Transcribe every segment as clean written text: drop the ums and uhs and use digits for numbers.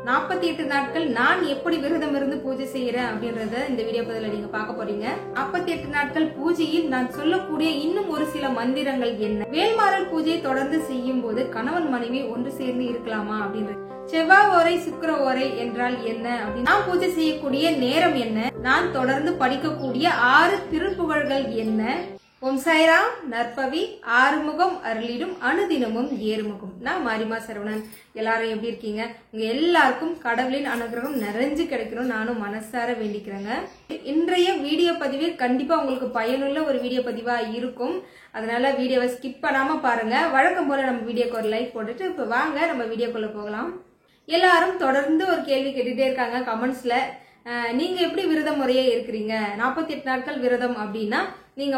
48 நாட்கள் நான் எப்படி விரதம் இருந்து பூஜை செய்யறேன் அப்படின்றத இந்த வீடியோ பதில நீங்க பார்க்க போறீங்க. 48 நாட்கள் பூஜையில் நான் சொல்லக்கூடிய இன்னும் ஒரு சில மந்திரங்கள் என்ன? வேல்மாறல் பூஜையை தொடர்ந்து செய்யும் போது கணவன் மனைவி ஒன்று சேர்ந்து இருக்கலாமா அப்படின்றது. செவ்வாய் ஓரை சுக்கிர ஓரை என்றால் என்ன அப்படின்னு நான் பூஜை செய்யக்கூடிய நேரம் என்ன? நான் தொடர்ந்து படிக்கக்கூடிய 6 திருப்புகழ்கள் என்ன? ஓம் சாய்ராம், நற்பவி, ஆறுமுகம் அருளிடும் அனுதினமும் ஏறுமுகம். நான் மாரிமா சரவணன். எல்லாரும் எப்படி இருக்கீங்க? உங்க எல்லாருக்கும் கடவுளின் அனுகிரகம் நிறைஞ்சு கிடைக்கணும் நானும் மனசார வேண்டிக்கிறேங்க. இன்றைய வீடியோ பதிவு கண்டிப்பா உங்களுக்கு பயனுள்ள ஒரு வீடியோ பதிவா இருக்கும். அதனால வீடியோவை ஸ்கிப் பண்ணாம பாருங்க. வழக்கம் போல நம்ம வீடியோக்கு ஒரு லைக் போட்டுட்டு இப்ப வாங்க நம்ம வீடியோக்குள்ள போகலாம். எல்லாரும் தொடர்ந்து ஒரு கேள்வி கேட்டுட்டே இருக்காங்க கமெண்ட்ஸ்ல. நீங்க எப்படி விரத முறையே இருக்கிறீங்க? 48 நாட்கள் விரதம் அப்படின்னா நீங்க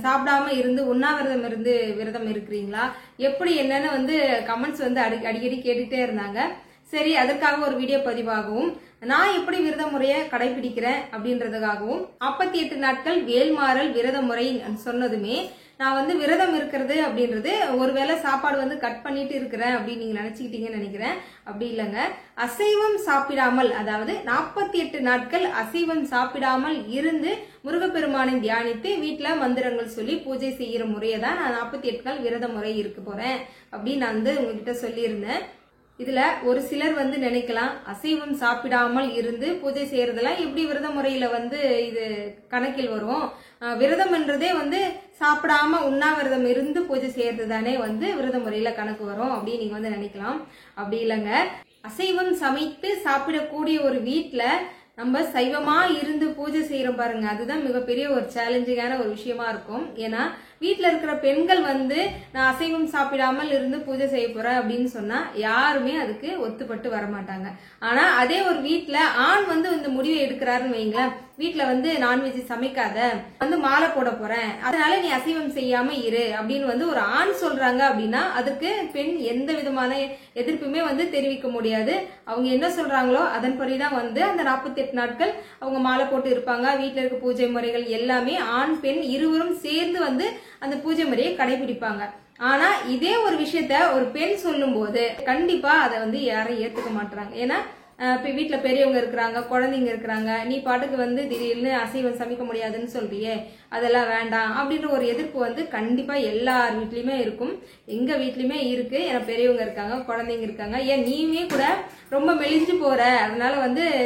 சாப்பிடாம இருந்து உண்ணாவிரதம் இருந்து விரதம் இருக்கிறீங்களா? எப்படி என்னன்னு கமெண்ட்ஸ் அடிக்கடி கேட்டுட்டே இருந்தாங்க. சரி, அதற்காக ஒரு வீடியோ பதிவாகவும் நான் எப்படி விரத முறையை கடைபிடிக்கிறேன் அப்படின்றதுக்காகவும் 48 நாட்கள் வேல்மாறல் விரத முறை சொன்னதுமே நான் விரதம் இருக்கிறது அப்படின்றது ஒருவேளை சாப்பாடு கட் பண்ணிட்டு இருக்கிறேன் அப்படின்னு நீங்க நினைச்சுக்கிட்டீங்கன்னு நினைக்கிறேன். அப்படி இல்லைங்க. அசைவம் சாப்பிடாமல், அதாவது 48 நாட்கள் அசைவம் சாப்பிடாமல் இருந்து முருகப்பெருமானை தியானித்து வீட்டுல மந்திரங்கள் சொல்லி பூஜை செய்யற முறையை தான் நான் 48 நாள் விரத முறை இருக்க போறேன் அப்படின்னு நான் உங்ககிட்ட சொல்லியிருந்தேன். இதுல ஒரு சிலர் நினைக்கலாம், அசைவம் சாப்பிடாமல் இருந்து பூஜை செய்யறதெல்லாம் எப்படி விரத முறையில இது கணக்கில் வரும்? விரதம் என்றதே சாப்பிடாம உண்ணாவிரதம் இருந்து பூஜை செய்யறது தானே விரத முறையில கணக்கு வரும் அப்படின்னு நீங்க நினைக்கலாம். அப்படி இல்லைங்க. அசைவம் சமைத்து சாப்பிடக்கூடிய ஒரு வீட்டுல நம்ம சைவமா இருந்து பூஜை செய்யறோம் பாருங்க, அதுதான் மிகப்பெரிய ஒரு சேலஞ்சிங்கான ஒரு விஷயமா இருக்கும். ஏன்னா வீட்டுல இருக்கிற பெண்கள் நான் அசைவம் சாப்பிடாமல் இருந்து பூஜை செய்ய போறேன் அப்படின்னு சொன்னா யாருமே அதுக்கு ஒத்துப்பட்டு வரமாட்டாங்க. ஆனா அதே ஒரு வீட்டுல ஆண் இந்த முடிவை எடுக்கிறாருன்னு வைங்களேன், வீட்டுல நான்வெஜ் சமைக்காத, மாலை போட போறேன், அதனால நீ அசைவம் செய்யாம இரு அப்படின்னு ஒரு ஆண் சொல்றாங்க அப்படின்னா அதுக்கு பெண் எந்த விதமான எதிர்ப்புமே தெரிவிக்க முடியாது. அவங்க என்ன சொல்றாங்களோ அதன்படிதான் அந்த 48 நாட்கள் அவங்க மாலை போட்டு இருப்பாங்க. வீட்டுல இருக்க பூஜை முறைகள் எல்லாமே ஆண் பெண் இருவரும் சேர்ந்து அந்த பூஜை முறையை கடைபிடிப்பாங்க. ஆனா இதே ஒரு விஷயத்த ஒரு பெண் சொல்லும் போது கண்டிப்பா அதை யாரும் ஏத்துக்க மாட்டாங்க. ஏன்னா வீட்டுல பெரியவங்க இருக்கிறாங்க, குழந்தைங்க இருக்கிறாங்க, நீ பாட்டுக்கு திடீர்னு அசைவம் சமைக்க முடியாதுன்னு சொல்றியே, அதெல்லாம் வேண்டாம் அப்படின்ற ஒரு எதிர்ப்பு கண்டிப்பா எல்லார் வீட்லயுமே இருக்கும். எங்க வீட்லயுமே இருக்கு. ஏன்னா பெரியவங்க இருக்காங்க, குழந்தைங்க இருக்காங்க. ஏன் நீயுமே கூட ரொம்ப மெலிஞ்சு போற, அதனால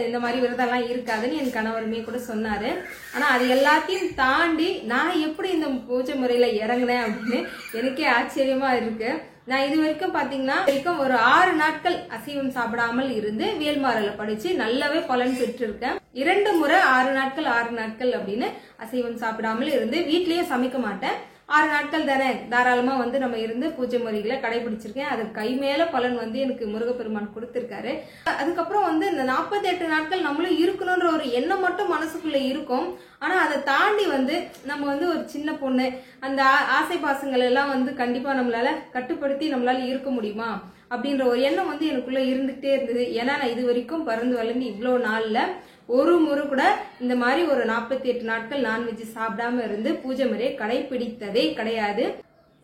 இந்த மாதிரி விரதம் எல்லாம் இருக்காதுன்னு என் கணவருமே கூட சொன்னாரு. ஆனா அது எல்லாத்தையும் தாண்டி நான் எப்படி இந்த பூஜை முறையில இறங்குனேன் அப்படின்னு எனக்கே ஆச்சரியமா இருக்கு. நான் இது வரைக்கும் பாத்தீங்கன்னா ஒரு 6 நாட்கள் அசைவம் சாப்பிடாமல் இருந்து வேல்மாறல படிச்சு நல்லாவே பலன் பெற்றிருக்கேன். 2 முறை 6 நாட்கள் அப்படின்னு அசைவம் சாப்பிடாமல் இருந்து வீட்லயே சமைக்க மாட்டேன். 6 நாட்கள் தானே, தாராளமா நம்ம இருந்து பூஜை முறைகளை கடைபிடிச்சிருக்கேன். அது கை மேல பலன் எனக்கு முருகப்பெருமான் கொடுத்திருக்காரு. அதுக்கப்புறம் இந்த 48 நாட்கள் நம்மளும் இருக்கணும்ன்ற ஒரு எண்ணம் மட்டும் மனசுக்குள்ள இருக்கும். ஆனா அதை தாண்டி நம்ம ஒரு சின்ன பொண்ணு, அந்த ஆசை பாசங்கள் எல்லாம் கண்டிப்பா நம்மளால கட்டுப்படுத்தி நம்மளால இருக்க முடியுமா அப்படின்ற ஒரு எண்ணம் எனக்குள்ள இருந்துகிட்டே இருந்தது. ஏன்னா நான் இது வரைக்கும் பறந்து வளர்ந்து இவ்வளவு நாள்ல ஒரு முறை கூட இந்த மாதிரி ஒரு 48 நாட்கள் நான்வெஜ் சாப்பிடாம இருந்து பூஜை முறையை கடைபிடித்ததே கிடையாது.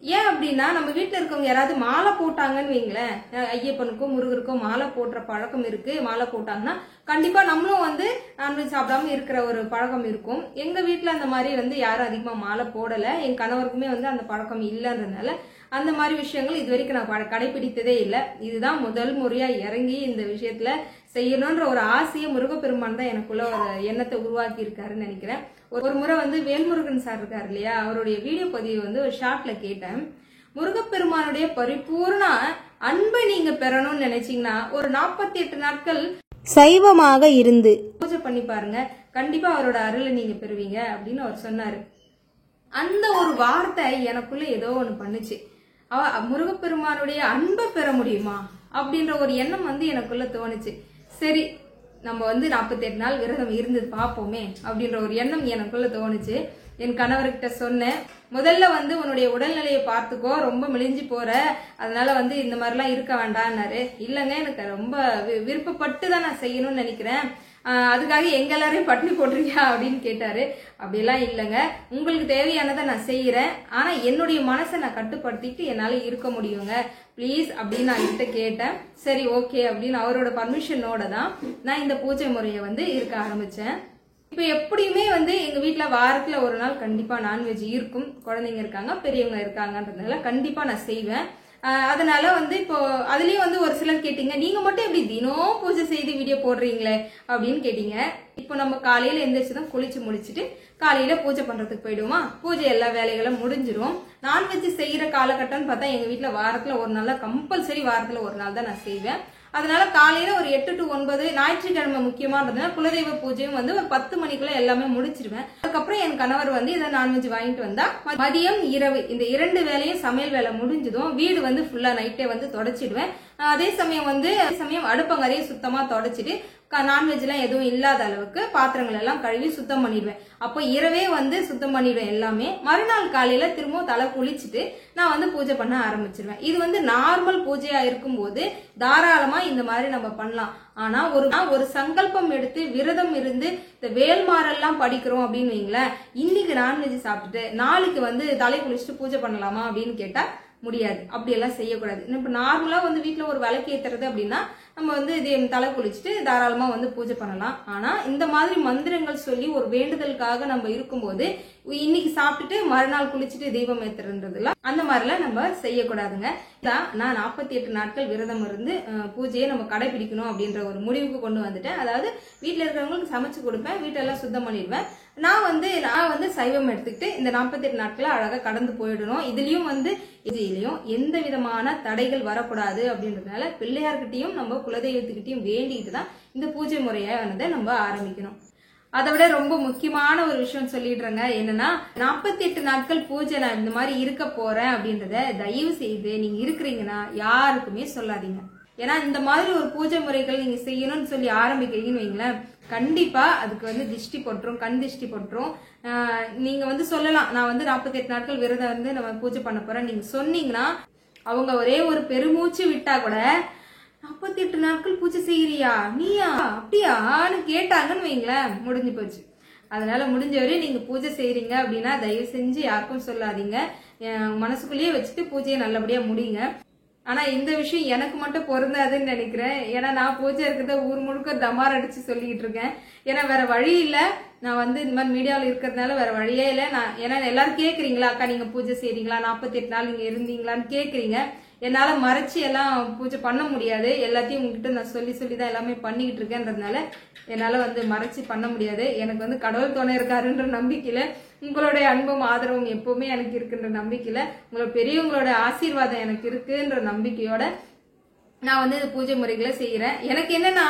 ஏன் அப்படின்னா நம்ம வீட்டுல இருக்கவங்க யாராவது மாலை போட்டாங்கன்னு வைங்களேன், ஐயப்பனுக்கும் முருகருக்கும் மாலை போடுற பழக்கம் இருக்கு. மாலை போட்டாங்கன்னா கண்டிப்பா நம்மளும் நான்வெஜ் சாப்பிடாம இருக்கிற ஒரு பழக்கம் இருக்கும். எங்க வீட்டுல அந்த மாதிரி யாரும் அதிகமா மாலை போடல. என் கணவருக்குமே அந்த பழக்கம் இல்லைன்றதுனால அந்த மாதிரி விஷயங்கள் இது வரைக்கும் நான் கடைபிடித்ததே இல்லை. இதுதான் முதல் முறையா இறங்கி இந்த விஷயத்துல செய்யணும்ன்ற ஒரு ஆசையை முருகப்பெருமான் தான் எனக்குள்ள ஒரு எண்ணத்தை உருவாக்கி இருக்காருன்னு நினைக்கிறேன். ஒரு முறை வேல்முருகன் சார் இருக்காரு இல்லையா, அவருடைய வீடியோ பதிவு ஒரு ஷார்ட்ல கேட்டேன். முருகப்பெருமானுடைய பரிபூர்ண அன்பை நீங்க பெறணும்னு நினைச்சீங்கன்னா ஒரு 48 நாட்கள் சைவமாக இருந்து பூஜை பண்ணி பாருங்க, கண்டிப்பா அவரோட அருளை நீங்க பெறுவீங்க அப்படின்னு அவர் சொன்னாரு. அந்த ஒரு வார்த்தை எனக்குள்ள ஏதோ ஒண்ணு பண்ணுச்சு. முருகப்பெருமானுடைய அன்பை பெற முடியுமா அப்படின்ற ஒரு எண்ணம் எனக்குள்ள தோணுச்சு. சரி, நம்ம 48 நாள் விரதம் இருந்து பார்ப்போமே அப்படின்ற ஒரு எண்ணம் எனக்குள்ள தோணுச்சு. என் கணவர்கிட்ட சொன்னேன், முதல்ல உன்னுடைய உடல்நிலையை பார்த்துக்கோ, ரொம்ப மெலிஞ்சு போற, அதனால இந்த மாதிரிலாம் இருக்க வேண்டாம்னாரு. இல்லைங்க, எனக்கு ரொம்ப விருப்பப்பட்டு தான் நான் செய்யணும்னு நினைக்கிறேன், அதுக்காக எங்க எல்லாரையும் பட்டினி போட்டிருக்கியா அப்படின்னு கேட்டாரு. அப்படியெல்லாம் இல்லைங்க, உங்களுக்கு தேவையானதை நான் செய்யறேன், ஆனா என்னுடைய மனசை நான் கட்டுப்படுத்திட்டு என்னால இருக்க முடியுங்க ப்ளீஸ் அப்படின்னு நான் கிட்ட கேட்டேன். சரி ஓகே அப்படின்னு அவரோட பர்மிஷனோட தான் நான் இந்த பூஜை முறையை வந்து இருக்க ஆரம்பிச்சேன். இப்ப எப்படியுமே வந்து எங்க வீட்டுல வாரத்துல ஒரு நாள் கண்டிப்பா நான்வெஜ் இருக்கும். குழந்தைங்க இருக்காங்க, பெரியவங்க இருக்காங்கன்றதுனால கண்டிப்பா நான் செய்வேன். அதனால வந்து இப்போ அதுலயும் வந்து ஒரு சிலர் கேட்டீங்க, நீங்க மட்டும் எப்படி தினம் பூஜை செய்து வீடியோ போடுறீங்களே அப்படின்னு கேட்டீங்க. இப்போ நம்ம காலையில எந்திரிச்சுதான் குளிச்சு முடிச்சுட்டு காலையில பூஜை பண்றதுக்கு போயிடுவோமா, பூஜை எல்லா வேலைகளும் முடிஞ்சிடும். நான்வெஜ் செய்யற காலகட்டம்னு பார்த்தா எங்க வீட்டுல வாரத்துல ஒரு நாள் தான், கம்பல்சரி வாரத்துல ஒரு நாள் தான் நான் செய்வேன். அதனால காலையில ஒரு 8 to 9 ஞாயிற்றுக்கிழமை முக்கியமானதுன்னா குலதெய்வ பூஜையும் வந்து ஒரு 10 மணிக்குள்ள எல்லாமே முடிச்சிருவேன். அதுக்கப்புறம் என் கணவர் வந்து இதை நான்வெஜ் வாங்கிட்டு வந்தா மதியம் இரவு இந்த 2 வேலையும் சமையல் வேலை முடிஞ்சதும் வீடு வந்து ஃபுல்லா நைட்டே வந்து தொடச்சிடுவேன். அதே சமயம் அடுப்பங்கரையை சுத்தமா தொடச்சிட்டு நான்வெஜ் எல்லாம் எதுவும் இல்லாத அளவுக்கு பாத்திரங்கள் எல்லாம் கழுவி சுத்தம் பண்ணிடுவேன். அப்போ இரவே வந்து சுத்தம் பண்ணிடுவேன் எல்லாமே. மறுநாள் காலையில திரும்பவும் தலை குளிச்சுட்டு நான் வந்து பூஜை பண்ண ஆரம்பிச்சிருவேன். இது வந்து நார்மல் பூஜையா இருக்கும் போது தாராளமா இந்த மாதிரி நம்ம பண்ணலாம். ஆனா ஒரு சங்கல்பம் எடுத்து விரதம் இருந்து இந்த வேல்மாரெல்லாம் படிக்கிறோம் அப்படின்னு வைங்களேன், இன்னைக்கு நான்வெஜ் சாப்பிட்டுட்டு நாளைக்கு வந்து தலை குளிச்சுட்டு பூஜை பண்ணலாமா அப்படின்னு கேட்டா முடியாது. அப்படி எல்லாம் செய்யக்கூடாது. இப்ப நார்மலா வந்து வீட்டுல ஒரு விளக்கு ஏத்துறது அப்படின்னா நம்ம வந்து இது தலை குளிச்சுட்டு தாராளமா வந்து பூஜை பண்ணலாம். ஆனா இந்த மாதிரி மந்திரங்கள் சொல்லி ஒரு வேண்டுதலுக்காக நம்ம இருக்கும்போது இன்னைக்கு சாப்பிட்டுட்டு மறுநாள் குளிச்சுட்டு தீபம் ஏத்துறதுல அந்த மாதிரிலாம் நம்ம செய்யக்கூடாதுங்க. நான் 48 நாட்கள் விரதம் இருந்து பூஜையை நம்ம கடைபிடிக்கணும் அப்படின்ற ஒரு முடிவுக்கு கொண்டு வந்துட்டேன். அதாவது வீட்டுல இருக்கிறவங்களுக்கு சமைச்சு கொடுப்பேன், வீட்டெல்லாம் சுத்தம் பண்ணிடுவேன். நான் வந்து சைவம் எடுத்துக்கிட்டு இந்த 48 நாட்களை அழகா கடந்து போயிடணும். இதுலயும் வந்து எந்த விதமான தடைகள் வரக்கூடாது அப்படின்றதுனால பிள்ளையார்கிட்டையும் நம்ம குலதெய்வத்துக்கிட்டையும் வேண்டிட்டு தான் இந்த பூஜை முறையானதை நம்ம ஆரம்பிக்கணும். அதை விட ரொம்ப முக்கியமான ஒரு விஷயம் சொல்லிடுறேங்க. என்னன்னா 48 நாட்கள் பூஜை நான் இந்த மாதிரி இருக்க போறேன் அப்படின்றத தயவு செய்து நீங்க இருக்கிறீங்கன்னா யாருக்குமே சொல்லாதீங்க. ஏன்னா இந்த மாதிரி ஒரு பூஜை முறைகள் நீங்க செய்யணும்னு சொல்லி ஆரம்பிக்கிறீங்கன்னு வைங்களேன், கண்டிப்பா அதுக்கு வந்து திஷ்டி போட்டுரும், கண் திஷ்டி போட்டுரும். நீங்க வந்து சொல்லலாம், நான் வந்து 48 நாட்கள் விரதம் வந்து நம்ம பூஜை பண்ண போறேன் நீங்க சொன்னீங்கன்னா அவங்க ஒரே ஒரு பெருமூச்சு விட்டா கூட 48 நாட்கள் பூஜை செய்யறியா நீயா அப்படியான்னு கேட்டாங்கன்னு வைங்களேன், முடிஞ்சு போச்சு. அதனால முடிஞ்சவரை நீங்க பூஜை செய்யறீங்க அப்படின்னா தயவு செஞ்சு யாருக்கும் சொல்லாதீங்க, மனசுக்குள்ளேயே வச்சுட்டு பூஜையை நல்லபடியா முடியுங்க. ஆனா இந்த விஷயம் எனக்கு மட்டும் பொருந்தாதுன்னு நினைக்கிறேன். ஏன்னா நான் பூஜை இருக்கிறத ஊர் முழுக்க தமார் அடிச்சு சொல்லிட்டு இருக்கேன். ஏன்னா வேற வழி இல்ல, நான் வந்து இந்த மாதிரி மீடியாவில் இருக்கிறதுனால வேற வழியே இல்லை. ஏன்னா எல்லாரும் கேக்குறீங்களா, அக்கா நீங்க பூஜை செய்யறீங்களா, 48 நாள் நீங்க இருந்தீங்களான்னு கேக்குறீங்க. என்னால மறைச்சு எல்லாம் பூஜை பண்ண முடியாது, எல்லாத்தையும் உங்ககிட்ட நான் சொல்லி தான் எல்லாமே பண்ணிக்கிட்டு இருக்கேன்றதுனால என்னால வந்து மறைச்சு பண்ண முடியாது. எனக்கு வந்து கடவுள் துணை இருக்காருன்ற நம்பிக்கையில, உங்களுடைய அன்பும் ஆதரவும் எப்பவுமே எனக்கு இருக்குன்ற நம்பிக்கையில, உங்களோட பெரியவங்களோட ஆசீர்வாதம் எனக்கு இருக்குன்ற நம்பிக்கையோட நான் வந்து இந்த பூஜை முறைகளை செய்யறேன். எனக்கு என்னன்னா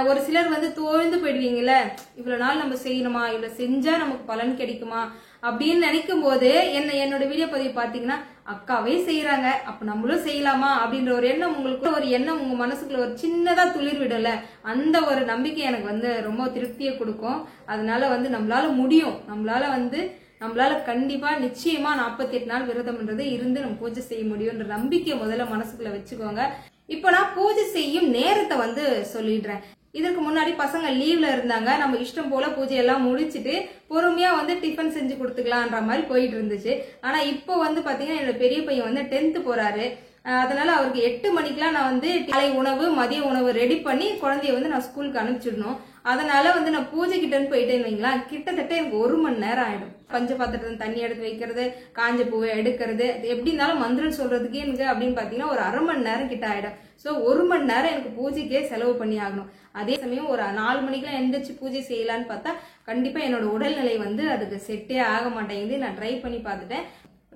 ஒரு சிலர் வந்து தோழ்ந்து போயிடுவீங்கல்ல, இவ்வளவு நாள் நம்ம செய்யணுமா, இவ்வளவு செஞ்சா நமக்கு பலன் கிடைக்குமா அப்படின்னு நினைக்கும் போது என்னோட வீடியோ பதிவு பாத்தீங்கன்னா அக்காவே செய்யறாங்க அப்ப நம்மளும் செய்யலாமா அப்படின்ற ஒரு எண்ணம் உங்களுக்கு ஒரு எண்ணம் உங்க மனசுக்குள்ள ஒரு சின்னதா துளிர் விடல, அந்த ஒரு நம்பிக்கை எனக்கு வந்து ரொம்ப திருப்தியை கொடுக்கும். அதனால வந்து நம்மளால முடியும், நம்மளால கண்டிப்பா நிச்சயமா 48 நாள் விரதம்ன்றது இருந்து நம்ம பூஜை செய்ய முடியும்ன்ற நம்பிக்கையை முதல்ல மனசுக்குள்ள வச்சுக்கோங்க. இப்ப நான் பூஜை செய்யும் நேரத்தை வந்து சொல்லிடுறேன். இதற்கு முன்னாடி பசங்க லீவ்ல இருந்தாங்க, நம்ம இஷ்டம் போல பூஜையெல்லாம் முடிச்சுட்டு பொறுமையா வந்து டிஃபன் செஞ்சு கொடுத்துக்கலான்ற மாதிரி போயிட்டு இருந்துச்சு. ஆனா இப்போ வந்து பாத்தீங்கன்னா என்னோட பெரிய பையன் வந்து 10th போறாரு. அதனால அவருக்கு 8 மணிக்கெல்லாம் நான் வந்து காலை உணவு மதிய உணவு ரெடி பண்ணி குழந்தைய வந்து நான் ஸ்கூலுக்கு அனுப்பிச்சிடணும். அதனால வந்து நான் பூஜை கிட்டன்னு போயிட்டேன்னு வைங்களா, கிட்டத்தட்ட எனக்கு 1 மணி நேரம் ஆயிடும். பஞ்ச பாத்திரத்துல தண்ணி எடுத்து வைக்கிறது, காஞ்ச பூவை எடுக்கிறது, எப்படி இருந்தாலும் மந்திரம் சொல்றதுக்கே எனக்கு அப்படின்னு பாத்தீங்கன்னா ஒரு 1/2 மணி நேரம் கிட்ட ஆயிடும். சோ 1 மணி நேரம் எனக்கு பூஜைக்கே செலவு பண்ணி ஆகணும். அதே சமயம் ஒரு 4 மணிக்கெல்லாம் எந்திரிச்சு பூஜை செய்யலான்னு பார்த்தா கண்டிப்பா என்னோட உடல்நிலை வந்து அதுக்கு செட்டே ஆக மாட்டேங்குது. நான் ட்ரை பண்ணி பார்த்துட்டேன்,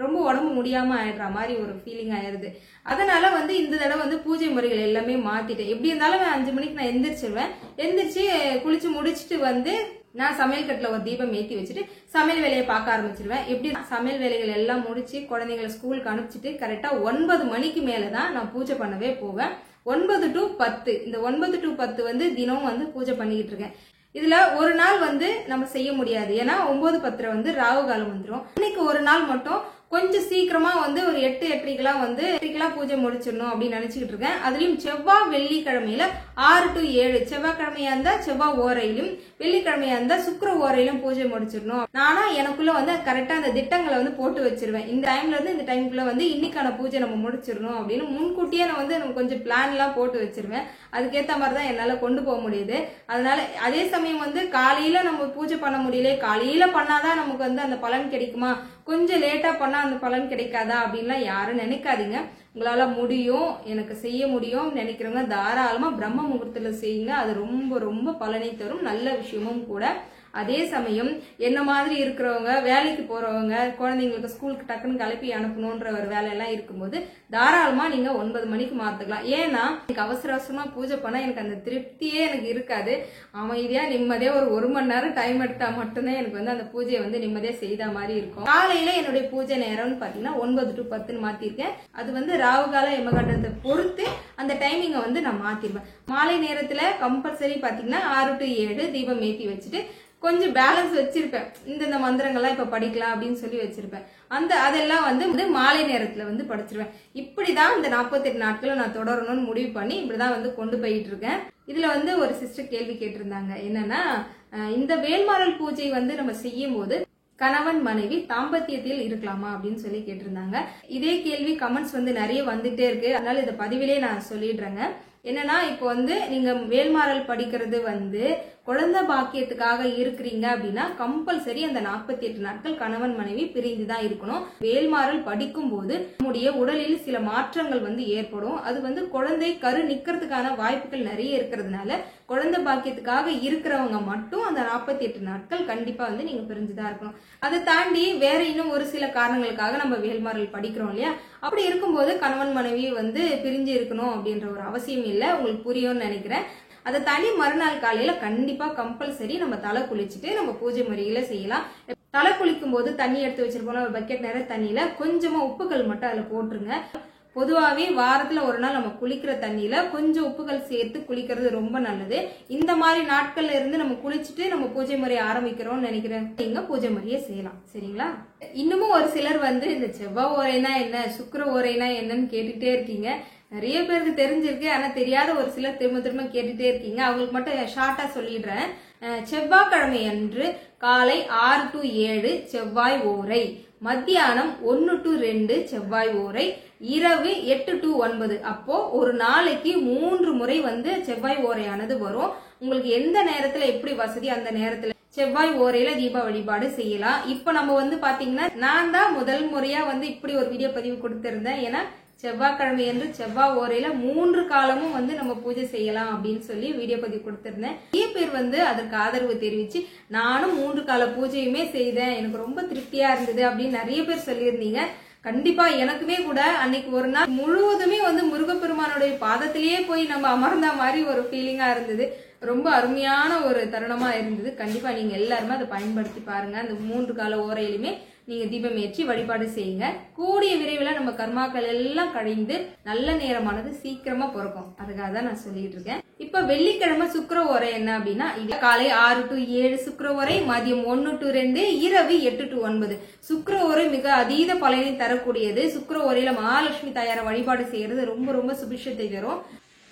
ரொம்ப உடம்பு முடியாம ஆயிடுற மாதிரி ஒரு ஃபீலிங் ஆயிருது. அதனால வந்து இந்த தடவை வந்து பூஜை முறைகள் எல்லாமே மாத்திட்டேன். எப்படி இருந்தாலும் 5 மணிக்கு நான் எந்திரிச்சிருவேன். எந்திரிச்சு குளிச்சு முடிச்சுட்டு வந்து நான் சமையல் கட்டுல ஒரு தீபம் ஏற்றி வச்சுட்டு சமையல் வேலையை பார்க்க ஆரம்பிச்சிருவேன். எப்படி சமையல் வேலைகள் எல்லாம் முடிச்சு குழந்தைங்களை ஸ்கூலுக்கு அனுப்பிச்சிட்டு கரெக்டா 9 மணிக்கு மேலதான் நான் பூஜை பண்ணவே போவேன். 9 to 10 இந்த 9 to 10 வந்து தினம் வந்து பூஜை பண்ணிக்கிட்டு இருக்கேன். இதுல ஒரு நாள் வந்து நம்ம செய்ய முடியாது, ஏன்னா 9:10 வந்து ராகு காலம் வந்துடும். இன்னைக்கு ஒரு நாள் மட்டும் கொஞ்சம் சீக்கிரமா வந்து ஒரு 8:30 பூஜை முடிச்சிடணும் அப்படின்னு நினைச்சுக்கிட்டு இருக்கேன். அதுலயும் செவ்வாய் வெள்ளிக்கிழமையில 6 to 7, செவ்வாய்க்கிழமையா இருந்தா செவ்வாய் ஓரையிலும், வெள்ளிக்கிழமையா இருந்தா சுக்கிர ஓரையிலும் பூஜை முடிச்சிடணும். நானா எனக்குள்ள வந்து கரெக்டா அந்த திட்டங்களை வந்து போட்டு வச்சிருவேன். இந்த டைம்ல இருந்து இந்த டைமுக்குள்ள வந்து இன்னைக்கான பூஜை நம்ம முடிச்சிடணும் அப்படின்னு முன்கூட்டியே நான் வந்து கொஞ்சம் பிளான் எல்லாம் போட்டு வச்சிருவேன். அதுக்கேத்த மாதிரிதான் என்னால கொண்டு போக முடியுது. அதனால அதே சமயம் வந்து காலையில நம்ம பூஜை பண்ண முடியல, காலையில பண்ணாதான் நமக்கு வந்து அந்த பலன் கிடைக்குமா, கொஞ்சம் லேட்டா பண்ணா அந்த பலன் கிடைக்காதா அப்படின்லாம் யாரும் நினைக்காதீங்க. உங்களால முடியும், எனக்கு செய்ய முடியும் நினைக்கிறவங்க தாராளமா பிரம்ம முகூர்த்தத்துல செய்யுங்க. அது ரொம்ப ரொம்ப பலனை தரும், நல்ல விஷயமும் கூட. அதே சமயம் என்ன மாதிரி இருக்கிறவங்க, வேலைக்கு போறவங்க, குழந்தைங்களுக்கு ஸ்கூலுக்கு டக்குன்னு கிளப்பி அனுப்பணும்ன்ற ஒரு வேலையெல்லாம் இருக்கும்போது தாராளமா நீங்க 9 மணிக்கு மாத்துக்கலாம். ஏன்னா எனக்கு அவசர அவசரமா பூஜை பண்ணா எனக்கு அந்த திருப்தியே எனக்கு இருக்காது. அமைதியா நிம்மதியா ஒரு 1 மணி நேரம் டைம் எடுத்தா மட்டும்தான் எனக்கு வந்து அந்த பூஜையை வந்து நிம்மதியா செய்த மாதிரி இருக்கும். காலையில என்னுடைய பூஜை நேரம்னு பாத்தீங்கன்னா 9 to 10 மாத்திருக்கேன். அது வந்து ராவுகால யமகண்டத்தை பொறுத்து அந்த டைமிங்கை வந்து நான் மாத்திருவேன். மாலை நேரத்துல கம்பல்சரி பாத்தீங்கன்னா 6 to 7 தீபம் ஏத்தி வச்சுட்டு கொஞ்சம் பேலன்ஸ் வச்சிருப்பேன். இந்த மந்திரங்கள்லாம் இப்ப படிக்கலாம் அப்படின்னு சொல்லி வச்சிருப்பேன். அதெல்லாம் வந்து மாலை நேரத்துல வந்து படிச்சிருவேன். இப்படிதான் இந்த 48 நாட்களும் நான் தொடரணும்னு முடிவு பண்ணி இப்படிதான் வந்து கொண்டு போயிட்டு இருக்கேன். இதுல வந்து ஒரு சிஸ்டர் கேள்வி கேட்டிருந்தாங்க. என்னன்னா, இந்த வேல்மாறல் பூஜை வந்து நம்ம செய்யும் போது கணவன் மனைவி தாம்பத்தியத்தில் இருக்கலாமா அப்படின்னு சொல்லி கேட்டிருந்தாங்க. இதே கேள்வி கமெண்ட்ஸ் வந்து நிறைய வந்துட்டே இருக்கு. அதனால இந்த பதிவிலே நான் சொல்லிடுறேங்க. என்னன்னா, இப்போ வந்து நீங்க வேல்மாறல் படிக்கிறது வந்து குழந்தை பாக்கியத்துக்காக இருக்கிறீங்க அப்படின்னா கம்பல்சரி அந்த 48 நாட்கள் கணவன் மனைவி பிரிந்துதான் இருக்கணும். வேல்மாறல் படிக்கும் போது நம்முடைய உடலில் சில மாற்றங்கள் வந்து ஏற்படும். அது வந்து குழந்தை கரு நிக்கிறதுக்கான வாய்ப்புகள் நிறைய இருக்கிறதுனால குழந்தை பாக்கியத்துக்காக இருக்கிறவங்க மட்டும் அந்த 48 நாட்கள் கண்டிப்பா வந்து நீங்க பிரிஞ்சுதான் இருக்கணும். அதை தாண்டி வேற இன்னும் ஒரு சில காரணங்களுக்காக நம்ம வேல்மாறல் படிக்கிறோம் இல்லையா, அப்படி இருக்கும்போது கணவன் மனைவி வந்து பிரிஞ்சு இருக்கணும் அப்படின்ற ஒரு அவசியம் இல்லை. உங்களுக்கு புரியும்னு நினைக்கிறேன். அதை தாண்டி மறுநாள் காலையில கண்டிப்பா கம்பல்சரி நம்ம தலை குளிச்சுட்டு நம்ம பூஜை முறையில செய்யலாம். தலை குளிக்கும் போது தண்ணி எடுத்து வச்சிருப்போம், ஒரு பக்கெட் நிறைய தண்ணியில கொஞ்சமா உப்புகள் மட்டும் அதுல போட்டுருங்க. பொதுவாவே வாரத்துல ஒரு நாள் நம்ம குளிக்கிற தண்ணியில கொஞ்சம் உப்புகள் சேர்த்து குளிக்கிறது ரொம்ப நல்லது. இந்த மாதிரி நாட்கள்ல இருந்து நம்ம குளிச்சுட்டு நம்ம பூஜை முறையை ஆரம்பிக்கிறோம்னு நினைக்கிறேன். நீங்க பூஜை முறையை செய்யலாம். சரிங்களா? இன்னமும் ஒரு சிலர் வந்து இந்த செவ்வாய் ஓரைனா என்ன, சுக்கிர ஓரைனா என்னன்னு கேட்டுட்டே இருக்கீங்க. நிறைய பேருக்கு தெரிஞ்சிருக்கு, ஆனா தெரியாத ஒரு சிலர் திரும்ப திரும்ப கேட்டுட்டே இருக்கீங்க. அவங்களுக்கு மட்டும் ஷார்ட்டா சொல்லிடுறேன். செவ்வாய்க்கிழமை அன்று காலை 6 to 7 செவ்வாய் ஓரை, மத்தியானம் 1 to 2 செவ்வாய் ஓரை, இரவு 8 to 9. அப்போ ஒரு நாளைக்கு 3 முறை வந்து செவ்வாய் ஓரையானது வரும். உங்களுக்கு எந்த நேரத்துல எப்படி வசதி அந்த நேரத்துல செவ்வாய் ஓரையில தீப வழிபாடு செய்யலாம். இப்ப நம்ம வந்து பாத்தீங்கன்னா நான் தான் முதல் முறையா வந்து இப்படி ஒரு வீடியோ பதிவு கொடுத்திருந்தேன். ஏன்னா செவ்வாய்க்கிழமை என்று செவ்வாய் ஓரையில 3 காலமும் வந்து நம்ம பூஜை செய்யலாம் அப்படின்னு சொல்லி வீடியோ பதிவு கொடுத்திருந்தேன். நிறைய பேர் வந்து அதற்கு ஆதரவு தெரிவிச்சு நானும் 3 கால பூஜையுமே செய்தேன், எனக்கு ரொம்ப திருப்தியா இருந்தது அப்படின்னு நிறைய பேர் சொல்லியிருந்தீங்க. கண்டிப்பா எனக்குமே கூட அன்னைக்கு ஒரு நாள் முழுவதுமே வந்து முருகப்பெருமானுடைய பாதத்திலேயே போய் நம்ம அமர்ந்த மாதிரி ஒரு ஃபீலிங்கா இருந்தது. ரொம்ப அருமையான ஒரு தருணமா இருந்தது. கண்டிப்பா நீங்க எல்லாருமே அதை பயன்படுத்தி பாருங்க. அந்த 3 கால ஓரையிலுமே நீங்க தீபம் ஏற்றி வழிபாடு செய்யுங்க. கூடிய விரைவில் நம்ம கர்மாக்கள் எல்லாம் கழிந்து நல்ல நேரமானது சீக்கிரமா பிறக்கும். அதுக்காக தான் நான் சொல்லிட்டு இருக்கேன். இப்ப வெள்ளிக்கிழமை சுக்கிர ஓரை என்ன அப்படின்னா, காலை 6 to 7 சுக்கிர ஓரை, மதியம் 1 to 2, இரவு 8 to 9. சுக்கிர ஓரை மிக அதீத பலனை தரக்கூடியது. சுக்கிர ஓரையில மகாலட்சுமி தாயாரை வழிபாடு செய்யறது ரொம்ப ரொம்ப சுபிஷத்தை தரும்.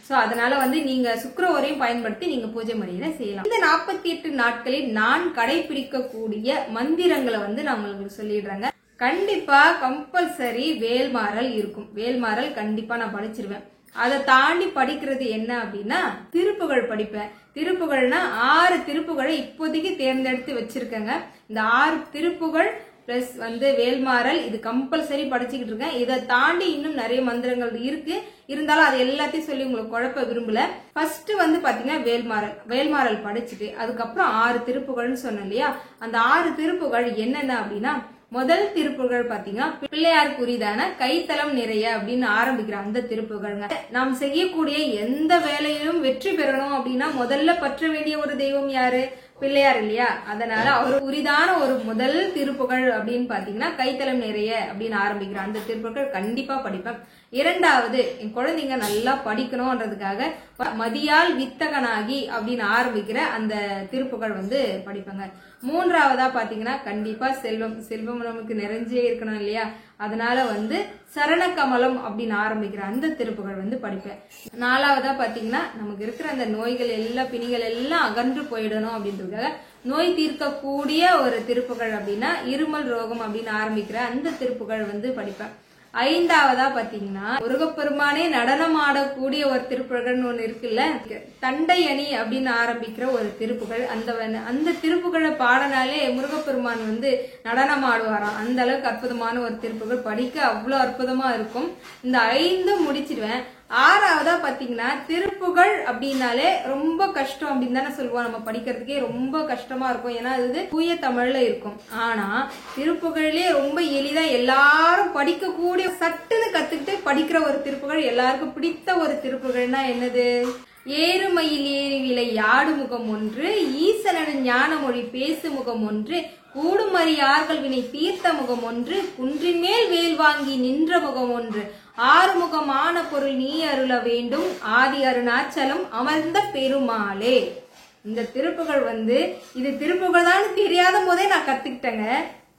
சோ அதனால வந்து நீங்க சுக்கிர ஓரையும் பயன்படுத்தி நீங்க பூஜை முறையில செய்யலாம். இந்த 48 நாட்களில் நான் கடைபிடிக்கக்கூடிய மந்திரங்களை வந்து நான் உங்களுக்கு சொல்லிடுறேங்க. கண்டிப்பா கம்பல்சரி வேல்மாறல் இருக்கும். வேல்மாறல் கண்டிப்பா நான் படிச்சிருவேன். அதை தாண்டி படிக்கிறது என்ன அப்படின்னா திருப்புகழ் படிப்பேன். திருப்புகழ்னா 6 திருப்புகழை இப்போதைக்கு தேர்ந்தெடுத்து வச்சிருக்கேங்க. இந்த 6 திருப்புகழ் பிளஸ் வந்து வேல்மாறல் இது கம்பல்சரி படிச்சுக்கிட்டு இருக்கேன். இதை தாண்டி இன்னும் நிறைய மந்திரங்கள் இருக்கு. இருந்தாலும் அது எல்லாத்தையும் சொல்லி உங்களுக்கு குழப்ப விரும்பல. ஃபர்ஸ்ட் வந்து பாத்தீங்கன்னா வேல்மாறல் படிச்சுட்டு அதுக்கப்புறம் 6 திருப்புகள்னு சொன்னேன் இல்லையா, அந்த 6 திருப்புகள் என்னென்ன அப்படின்னா, முதல் திருப்புகழ் பாத்தீங்கன்னா பிள்ளையார் குறிதான கைத்தலம் நிறைய அப்படின்னு ஆரம்பிக்கிற அந்த திருப்புகழ்ங்க. நாம் செய்யக்கூடிய எந்த வேலையிலும் வெற்றி பெறணும் அப்படின்னா முதல்ல பற்ற வேண்டிய ஒரு தெய்வம் யாரு? பிள்ளையார் இல்லையா? அதனால அவர் உரிதான ஒரு முதல் திருப்புகழ் அப்படின்னு பாத்தீங்கன்னா கைத்தலம் நிறைய அப்படின்னு ஆரம்பிக்கிற அந்த திருப்புகழ் கண்டிப்பா படிப்பேன். இரண்டாவது, என் குழந்தைங்க நல்லா படிக்கணும்ன்றதுக்காக மதியால் வித்தகனாகி அப்படின்னு ஆரம்பிக்கிற அந்த திருப்புகழ் வந்து படிப்பாங்க. மூன்றாவதா பாத்தீங்கன்னா கண்டிப்பா செல்வம் நமக்கு நிறைஞ்சே இருக்கணும் இல்லையா, அதனால வந்து சரணகமலம் அப்படின்னு ஆரம்பிக்கிற அந்த திருப்புகழ் வந்து படிப்பேன். நாலாவதா பாத்தீங்கன்னா நமக்கு இருக்கிற அந்த நோய்கள் எல்லாம் பிணிகள் எல்லாம் அகன்று போயிடணும் அப்படின்றதுக்காக நோய் தீர்க்கக்கூடிய ஒரு திருப்புகழ் அப்படின்னா இருமல் ரோகம் அப்படின்னு ஆரம்பிக்கிற அந்த திருப்புகழ் வந்து படிப்பேன். ஐந்தாவதா பாத்தீங்கன்னா முருகப்பெருமானே நடனம் ஆடக்கூடிய ஒரு திருப்புகழ்னு ஒண்ணு இருக்குல்ல, தண்டை அணி அப்படின்னு ஆரம்பிக்கிற ஒரு திருப்புகழ். அந்த திருப்புகழை பாடனாலே முருகப்பெருமான் வந்து நடனம் ஆடுவாராம். அந்த அளவுக்கு அற்புதமான ஒரு திருப்புகழ், படிக்க அவ்வளவு அற்புதமா இருக்கும். இந்த 5 முடிச்சிடுவேன். ஆறாவதா பாத்தீங்கன்னா திருப்புகழ் அப்படின்னாலே ரொம்ப கஷ்டம் அப்படின்னு தானே சொல்லுவோம், நம்ம படிக்கிறதுக்கே ரொம்ப கஷ்டமா இருக்கும். ஏன்னா அது தூய தமிழ்ல இருக்கும். ஆனா திருப்புகழ்லயே ரொம்ப எளிதா எல்லாரும் படிக்கக்கூடிய சட்டுன்னு கத்துக்கிட்டு படிக்கிற ஒரு திருப்புகழ், எல்லாருக்கும் பிடித்த ஒரு திருப்புகழ்னா என்னது? ஏறுமயில் ஏறி விலை யாடு முகம் ஒன்று, ஈசனன் ஞான மொழி பேசு முகம் ஒன்று, கூடுமறியார்கள் வினை தீர்த்த முகம் ஒன்று, குன்றின் மேல் வேல் வாங்கி நின்ற முகம் ஒன்று, ஆறுமுகமான பொருள் நீ அருள வேண்டும், ஆதி அருணாச்சலம் அமர்ந்த பெருமாளே. இந்த திருப்புகழ் வந்து இது திருப்புகழ் தான் தெரியாத போதே நான் கத்துக்கிட்டேங்க.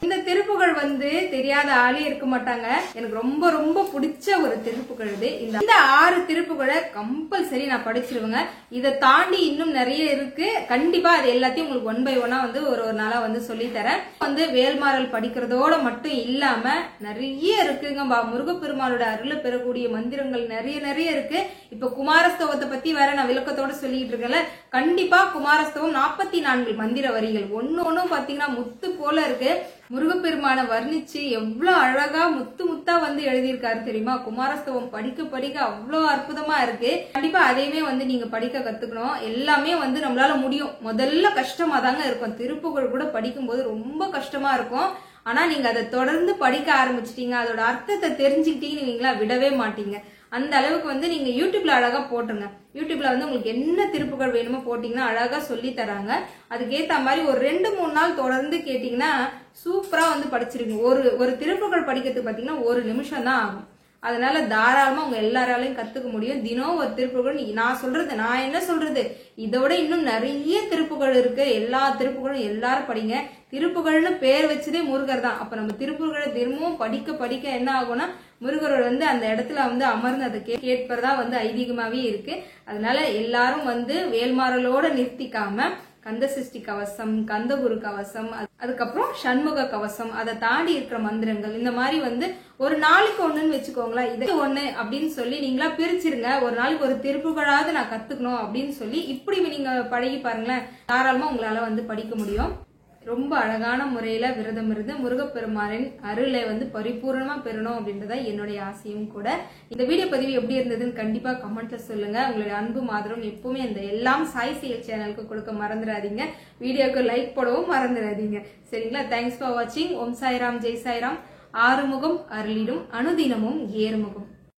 இந்த திருப்புகழ் வந்து தெரியாத ஆளே இருக்க மாட்டாங்க. எனக்கு ரொம்ப ரொம்ப பிடிச்ச ஒரு திருப்புகழ் இது. இந்த 6 திருப்புகழை கம்பல்சரி நான் படிச்சிருவேங்க. இதை தாண்டி இன்னும் நிறைய இருக்கு. கண்டிப்பா அது எல்லாத்தையும் உங்களுக்கு 1 by 1 வந்து ஒரு நாளா வந்து சொல்லி தரேன். வந்து வேல்மாறல் படிக்கிறதோட மட்டும் இல்லாம நிறைய இருக்குங்க. முருகப்பெருமானோட அருளை பெறக்கூடிய மந்திரங்கள் நிறைய இருக்கு. இப்ப குமாரஸ்தவத்தை பத்தி வேற நான் விளக்கத்தோட சொல்லிட்டு இருக்கேன்ல, கண்டிப்பா குமாரஸ்தவம் 44 மந்திர வரிகள், ஒன்னும் பாத்தீங்கன்னா முத்து போல இருக்கு. முருகப்பெருமான வர்ணிச்சு எவ்வளவு அழகா முத்தா வந்து எழுதியிருக்காரு தெரியுமா. குமாரஸ்தவம் படிக்க அவ்வளவு அற்புதமா இருக்கு. கண்டிப்பா அதையுமே வந்து நீங்க படிக்க கத்துக்கணும். எல்லாமே வந்து நம்மளால முடியும். முதல்ல கஷ்டமா தாங்க இருக்கும். திருப்புகழ் கூட படிக்கும் போது ரொம்ப கஷ்டமா இருக்கும். ஆனா நீங்க அதை தொடர்ந்து படிக்க ஆரம்பிச்சிட்டீங்க, அதோட அர்த்தத்தை தெரிஞ்சுக்கிட்டீங்கன்னா விடவே மாட்டீங்க. அந்த அளவுக்கு வந்து நீங்க யூடியூப்ல அழகா போட்டுருங்க. யூடியூப்ல வந்து உங்களுக்கு என்ன திருப்புகழ் வேணுமோ போட்டீங்கன்னா அழகா சொல்லி தராங்க. அதுக்கேத்த மாதிரி ஒரு 2-3 நாள் தொடர்ந்து கேட்டீங்கன்னா சூப்பரா வந்து படிச்சிருக்கீங்க. ஒரு திருப்புகழ் படிக்கிறதுக்கு பாத்தீங்கன்னா 1 நிமிஷம் தான் ஆகும். அதனால தாராளமா உங்க எல்லாராலையும் கத்துக்க முடியும். தினம் ஒரு திருப்புகழ். நான் என்ன சொல்றது, இதோட இன்னும் நிறைய திருப்புகழ் இருக்கு. எல்லா திருப்புகழும் எல்லாரும் படிங்க. திருப்புகழ்னு பேர் வச்சதே முருகர் தான். அப்ப நம்ம திருப்புகழை தினமும் படிக்க என்ன ஆகும்னா முருகரோட வந்து அந்த இடத்துல வந்து அமர்ந்து அதை கேட்பதா வந்து ஐதீகமாவே இருக்கு. அதனால எல்லாரும் வந்து வேல்மாறலோட நிறுத்திக்காம கந்த சஷ்டி கவசம், கந்தகுரு கவசம், அதுக்கப்புறம் சண்முக கவசம், அதை தாண்டி இருக்கிற மந்திரங்கள், இந்த மாதிரி வந்து ஒரு நாளைக்கு ஒண்ணுன்னு வச்சுக்கோங்களேன். இது ஒண்ணு அப்படின்னு சொல்லி நீங்களா பிரிச்சிருங்க. ஒரு நாளைக்கு ஒரு திருப்புகழாவது நான் கத்துக்கணும் அப்படின்னு சொல்லி இப்படி நீங்க பழகி பாருங்களேன். தாராளமா உங்களால வந்து படிக்க முடியும். ரொம்ப அழகான முறையில விரதம் இருந்து முருகப்பெருமானின் அருளை வந்து பரிபூர்ணமா பெறணும் அப்படின்றத என்னுடைய ஆசையும் கூட. இந்த வீடியோ பதிவு எப்படி இருந்ததுன்னு கண்டிப்பா கமெண்ட்ல சொல்லுங்க. உங்களுடைய அன்பு ஆதரவும் எப்பவுமே இந்த எல்லாம் சாய் செயல் சேனலுக்கு கொடுக்க மறந்துடாதீங்க. வீடியோக்கு லைக் போடவும் மறந்துடாதீங்க. சரிங்களா? தேங்க்ஸ் ஃபார் வாட்சிங். ஓம் சாய்ராம், ஜெய் சாய்ராம். ஆறுமுகம் அருளிடும் அனுதினமும் ஏறுமுகம்.